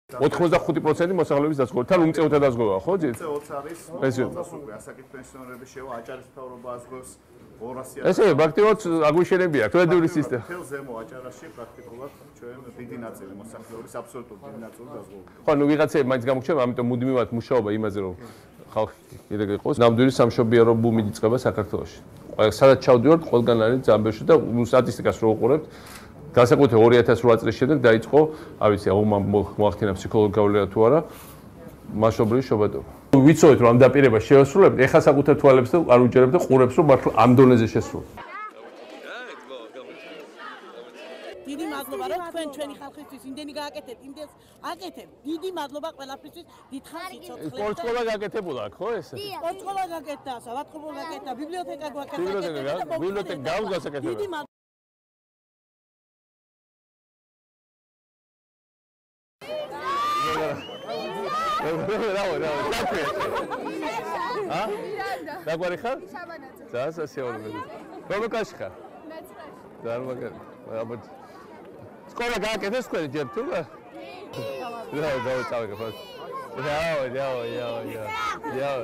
85% მოსახლეობის დაზღვევა. თან უმწეოთა დაზღვევა, ხო? ეს 20 არის. ეს უკვე ასაკით პენსიონერების შევა აჭარის მთავრობა აზღვევს 200. ესე პრაქტიკულად აგვიშენებია კრედიტული სისტემა. თელ ზემო აჭარაში პრაქტიკულად ჩვენ დიდი ნაწილი მოსახლეობის აბსოლუტურად დიდი ნაწილი დაზღვეულია. ხო, ნუ ვიღაცები მაინც გამოჩნდება, ამიტომ მუდმივად მუშაობა იმაზე, რომ ხალხი კიდე იყოს. ნამდვილი სამშობიარო ბუმი იწყება საქართველოში. სადაც ჩავდივართ, ყველგან არის ძამბეში და სტატისტიკას რო უყურებთ, განსაკუთრებით 2008 წლის შემდეგ დაიწყო, არ ვიცი, მოახდინა ფსიქოლოგიური გავლენა თუ არა, მასშტაბური შობადობა. ვიცოდეთ, რომ ამ დაპირებას შევასრულებთ, ეხლა საკუთარ თვალებს და არ უჯერებთ და ყურებს, რომ მართლა ამ დონეზე შესრულთ. დიდი მადლობა, რომ თქვენ ჩვენი ხალხისთვის იმდენი გააკეთეთ, იმდენს აკეთებ. დიდი მადლობა ყველაფრისთვის, დიდხანს იცოცხლეთ. სპორტ სკოლა გაკეთებულა, ხო ეს? სპორტ სკოლა გაკეთდა, სავატყობო გაკეთდა, ბიბლიოთეკა გაკეთდა. ბიბლიოთეკა გავს გასაკეთებია. დიდი მადლობა. დაგვარი ხარ? ძალიან სასიაულო. როგორ კაში ხარ? ძალიან მაგარი. სკოლა გააკეთეს თქვენი ჯერ თუ? დავწავე გაფას. იაო.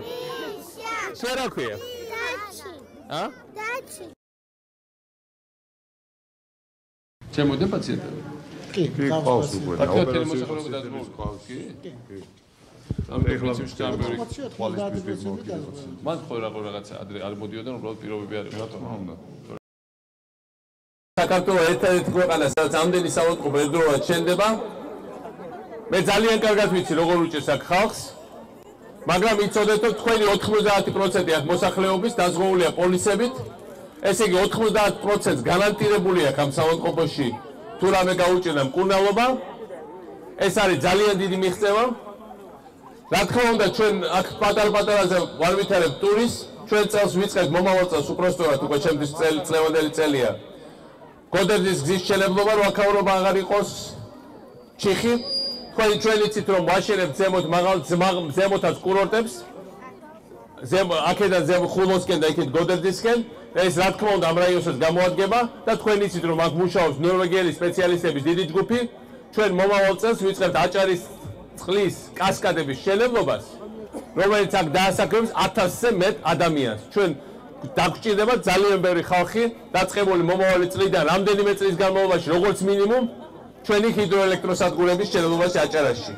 შენ რა ქვია? დაჩი. ჩემოდე პაციენტები? კი, ყავს უკვე. ოპერაციის მოსახლეობა დაზმული ყავს, კი? კი. ამ პრინციპში ჩამბერი კვალიფიკაციის მან ხო რაღაცა არ მოდიოდნენ უბრალოდ პირობები არის რატომ უნდა საქართველოს ერთ-ერთი ქვეყანა სადაც ამდენი საავადმყოფო ერთდროულად შენდება მე ძალიან კარგად ვიცი როგორ უჭერს აქ ხალხს მაგრამ იცოდეთ რომ თქვენი 90% აქ მოსახლეობის დაზღვეულია პოლიცებით ესე იგი 90%-ს გარანტირებული აქვს ამ საავადმყოფოში თუ რამე გაუჭირდა მკურნალობა ეს არის ძალიან დიდი მიღწევა რა თქმა უნდა ჩვენ აქ პატარ-პატარაზე ვარ ვითარებ ტურის ჩვენ წელს ვიწყებთ მომავალ წელს უпростоრად უკვე ჩემთვის წლევანდელი წელია გოდერძის გზის შენებლობა რომ აქაურობა აღარ იყოს ჩიხი ჩვენ იცით რომ ვაშენებთ ზემოთ მაღალ ზემოთაც კურორტებს აქედან ზემო ხულოსკენ და იქით გოდერძისკენ ეს რა თქმა უნდა ამ რაიონსაც გამოადგება და თქვენ იცით რომ აქ მუშაობს ნორვეგიელი სპეციალისტების დიდი ჯგუფი ჩვენ მომავალ წელს ვიწყებთ აჭარის წყლის კასკადების შენებლობას, რომელიც აქ დაასაქმებს 1000-ზე მეტ ადამიანს. ჩვენ დაგვჭირდება ძალიან ბევრი ხალხი, დაწყებული მომავალი წლიდან რამდენიმე წლის განმავლობაში, როგორც მინიმუმ, ჩვენი ჰიდროელექტროსადგურების შენებლობაში აჭარაში.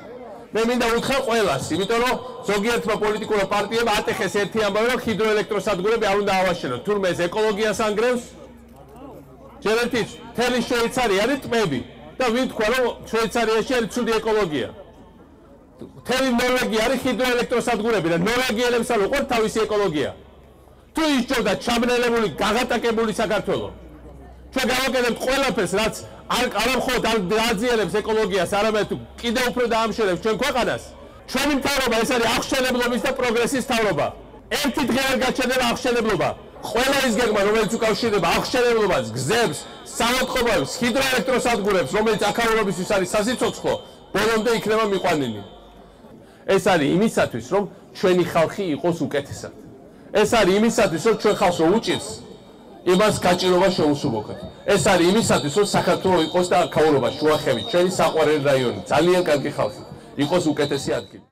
მე მინდა უთხრა ყველას, იმიტომ რომ ზოგიერთმა პოლიტიკურმა პარტიებმა ატეხეს ერთი ამბავი, რომ ჰიდროელექტროსადგურები არ უნდა ავაშენოთ. თურმე ეს ეკოლოგიას ანგრევს. ჯერ ერთით, მთელი შვეიცარია არის ტბები და ვინ თქვა, რომ შვეიცარიაში არის ცუდი ეკოლოგია. მთელი ნორვეგია არის ჰიდროელექტროსადგურები და ნორვეგიელებს არ უყვართ თავისი ეკოლოგია. თუ ისჯობდა ჩაბნელებული, გაღატაკებული საქართველო. ჩვენ გავაკეთებთ ყველაფერს, რაც არ მხოლოდ არ დააძიებებს ეკოლოგიას, არამედ კიდევ უფრო დაამშვენებს ჩვენ ქვეყანას. ჩვენი მთავრობა ეს არის აღშენებლობის და პროგრესის მთავრობა. ერთი დღე არ გაჩნდება აღშენებლობა. ყველა ის გეგმა, რომელიც უკავშირდება აღშენებლობას, გზებს, საავადმყოფოებს, ჰიდროელექტროსადგურებს, რომელიც აქაურობისთვის არის სასიცოცხლო, ბოლომდე იქნება მიყვანილი. ეს არის იმისათვის, რომ ჩვენი ხალხი იყოს უკეთესად. ეს არის იმისათვის, რომ ჩვენ ხალხს რო უჭირს, იმას გაჭირობა შეუსუმოქოთ. ეს არის იმისათვის, რომ საქართველოს იყოს და აქაურობა შუახევი, ჩვენი საყვარელი რაიონი, ძალიან კარგი ხალხი, იყოს უკეთესი ადგილი.